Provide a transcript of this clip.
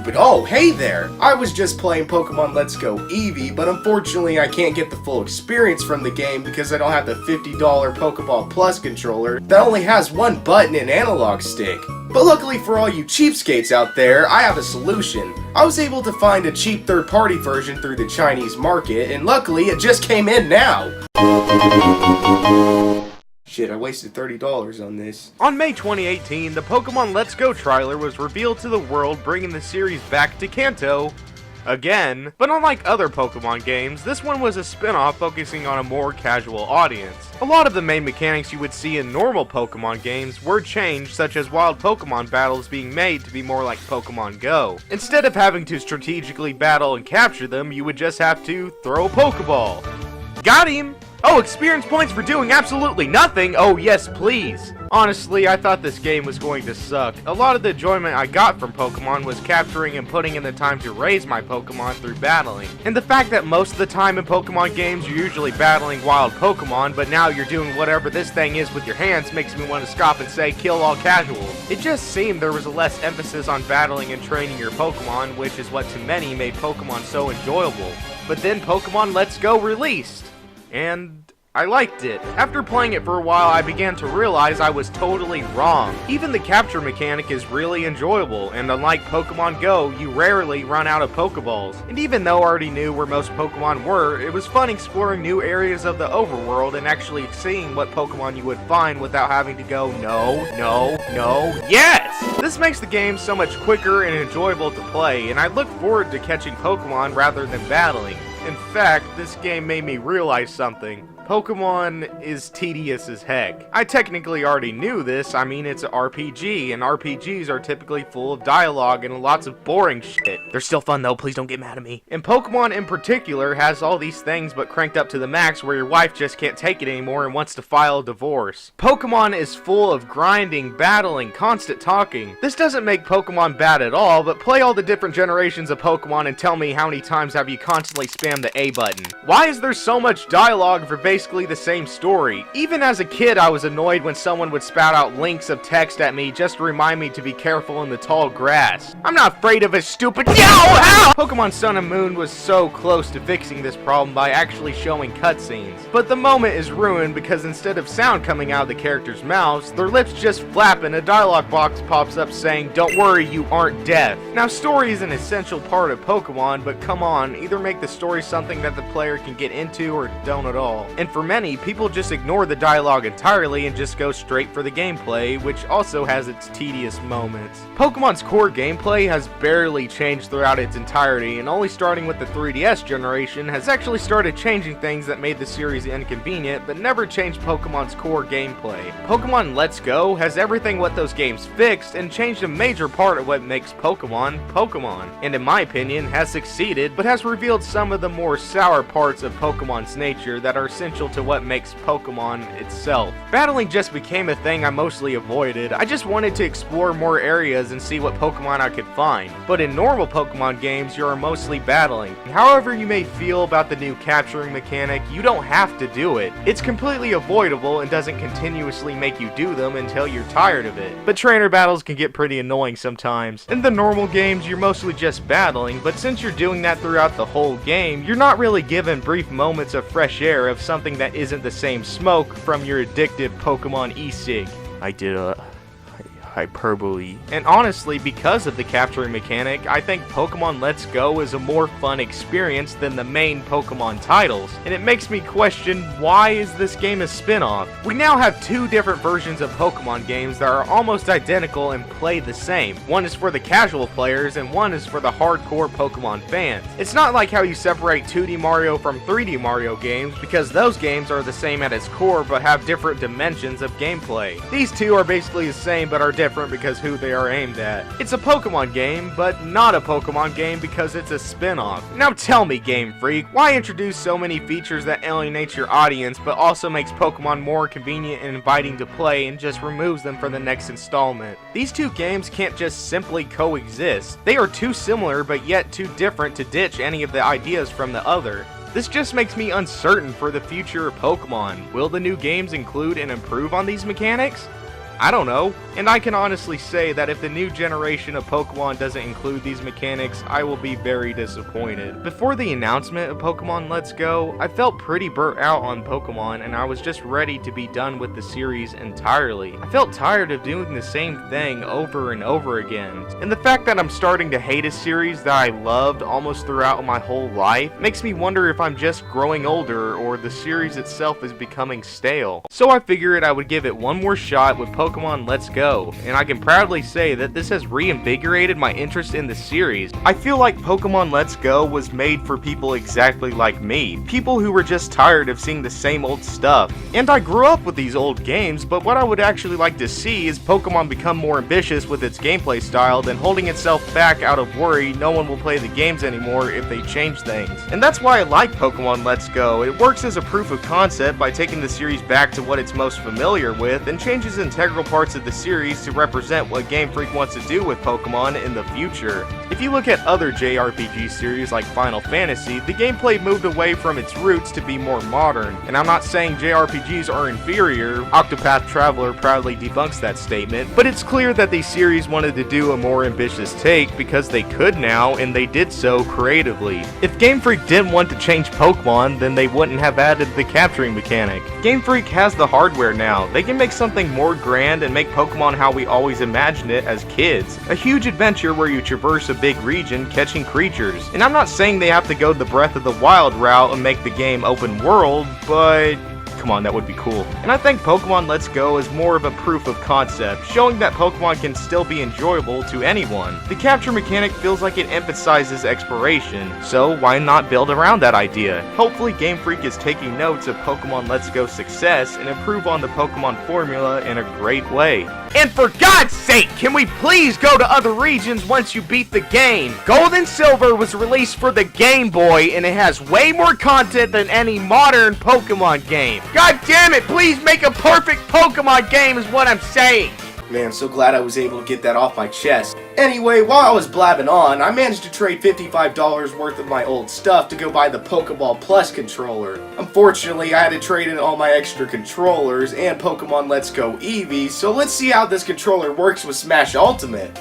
stupid. Oh, hey there! I was just playing Pokemon Let's Go Eevee, but unfortunately I can't get the full experience from the game because I don't have the $50 Pokeball Plus controller that only has one button and analog stick. But luckily for all you cheapskates out there, I have a solution. I was able to find a cheap third-party version through the Chinese market, and luckily it just came in now. Shit, I wasted $30 on this. On May 2018, the Pokemon Let's Go trailer was revealed to the world, bringing the series back to Kanto again. But unlike other Pokemon games, this one was a spin-off focusing on a more casual audience. A lot of the main mechanics you would see in normal Pokemon games were changed, such as wild Pokemon battles being made to be more like Pokemon Go. Instead of having to strategically battle and capture them, you would just have to throw a Pokeball. Got him! Oh, experience points for doing absolutely nothing? Oh yes, please. Honestly, I thought this game was going to suck. A lot of the enjoyment I got from Pokemon was capturing and putting in the time to raise my Pokemon through battling. And the fact that most of the time in Pokemon games you're usually battling wild Pokemon, but now you're doing whatever this thing is with your hands makes me want to stop and say kill all casuals. It just seemed there was a less emphasis on battling and training your Pokemon, which is what to many made Pokemon so enjoyable. But then Pokemon Let's Go released, and I liked it. After playing it for a while, I began to realize I was totally wrong. Even the capture mechanic is really enjoyable, and unlike Pokemon Go, you rarely run out of Pokeballs. And even though I already knew where most Pokemon were, it was fun exploring new areas of the overworld and actually seeing what Pokemon you would find without having to go, no, yes! This makes the game so much quicker and enjoyable to play, and I look forward to catching Pokemon rather than battling. In fact, this game made me realize something. Pokemon is tedious as heck. I technically already knew this. I mean, it's an RPG, and RPGs are typically full of dialogue and lots of boring shit. They're still fun though, please don't get mad at me. And Pokemon in particular has all these things but cranked up to the max where your wife just can't take it anymore and wants to file a divorce. Pokemon is full of grinding, battling, constant talking. This doesn't make Pokemon bad at all, but play all the different generations of Pokemon and tell me how many times have you constantly spammed the A button. Why is there so much dialogue for basically the same story? Even as a kid, I was annoyed when someone would spout out links of text at me just to remind me to be careful in the tall grass. I'm not afraid of a stupid ow! Pokemon Sun and Moon was so close to fixing this problem by actually showing cutscenes. But the moment is ruined because instead of sound coming out of the characters' mouths, their lips just flap and a dialogue box pops up saying, "Don't worry, you aren't deaf." Now, story is an essential part of Pokemon, but come on, either make the story something that the player can get into or don't at all. And for many, people just ignore the dialogue entirely and just go straight for the gameplay, which also has its tedious moments. Pokemon's core gameplay has barely changed throughout its entirety, and only starting with the 3DS generation has actually started changing things that made the series inconvenient, but never changed Pokemon's core gameplay. Pokemon Let's Go has everything what those games fixed and changed a major part of what makes Pokemon, Pokemon, and in my opinion has succeeded, but has revealed some of the more sour parts of Pokemon's nature that are essential to what makes Pokemon itself. Battling just became a thing I mostly avoided. I just wanted to explore more areas and see what Pokemon I could find. But in normal Pokemon games, you are mostly battling. However you may feel about the new capturing mechanic, you don't have to do it. It's completely avoidable and doesn't continuously make you do them until you're tired of it. But trainer battles can get pretty annoying sometimes. In the normal games, you're mostly just battling, but since you're doing that throughout the whole game, you're not really given brief moments of fresh air of something that isn't the same smoke from your addictive Pokemon e-cig. I did a hyperbole. And honestly, because of the capturing mechanic, I think Pokemon Let's Go is a more fun experience than the main Pokemon titles, and it makes me question, why is this game a spin-off? We now have two different versions of Pokemon games that are almost identical and play the same. One is for the casual players, and one is for the hardcore Pokemon fans. It's not like how you separate 2D Mario from 3D Mario games, because those games are the same at its core, but have different dimensions of gameplay. These two are basically the same, but are different because who they are aimed at. It's a Pokemon game, but not a Pokemon game because it's a spin-off. Now tell me, Game Freak, why introduce so many features that alienate your audience but also makes Pokemon more convenient and inviting to play and just removes them for the next installment? These two games can't just simply coexist. They are too similar but yet too different to ditch any of the ideas from the other. This just makes me uncertain for the future of Pokemon. Will the new games include and improve on these mechanics? I don't know. And I can honestly say that if the new generation of Pokemon doesn't include these mechanics, I will be very disappointed. Before the announcement of Pokemon Let's Go, I felt pretty burnt out on Pokemon and I was just ready to be done with the series entirely. I felt tired of doing the same thing over and over again. And the fact that I'm starting to hate a series that I loved almost throughout my whole life makes me wonder if I'm just growing older or the series itself is becoming stale. So I figured I would give it one more shot with Pokemon Let's Go, and I can proudly say that this has reinvigorated my interest in the series. I feel like Pokemon Let's Go was made for people exactly like me, people who were just tired of seeing the same old stuff. And I grew up with these old games, but what I would actually like to see is Pokemon become more ambitious with its gameplay style than holding itself back out of worry no one will play the games anymore if they change things. And that's why I like Pokemon Let's Go. It works as a proof of concept by taking the series back to what it's most familiar with and changes integral parts of the series to represent what Game Freak wants to do with Pokemon in the future. If you look at other JRPG series like Final Fantasy, the gameplay moved away from its roots to be more modern. And I'm not saying JRPGs are inferior, Octopath Traveler proudly debunks that statement, but it's clear that the series wanted to do a more ambitious take because they could now, and they did so creatively. If Game Freak didn't want to change Pokemon, then they wouldn't have added the capturing mechanic. Game Freak has the hardware now. They can make something more grand and make Pokemon how we always imagined it as kids. A huge adventure where you traverse a big region catching creatures. And I'm not saying they have to go the Breath of the Wild route and make the game open world, but come on, that would be cool. And I think Pokemon Let's Go is more of a proof of concept, showing that Pokemon can still be enjoyable to anyone. The capture mechanic feels like it emphasizes exploration, so why not build around that idea? Hopefully Game Freak is taking notes of Pokemon Let's Go's success and improve on the Pokemon formula in a great way. And for God's sake, can we please go to other regions once you beat the game? Gold and Silver was released for the Game Boy and it has way more content than any modern Pokemon game. God damn it, please make a perfect Pokemon game is what I'm saying. Man, so glad I was able to get that off my chest. Anyway, while I was blabbing on, I managed to trade $55 worth of my old stuff to go buy the Pokeball Plus controller. Unfortunately, I had to trade in all my extra controllers and Pokemon Let's Go Eevee, so let's see how this controller works with Smash Ultimate.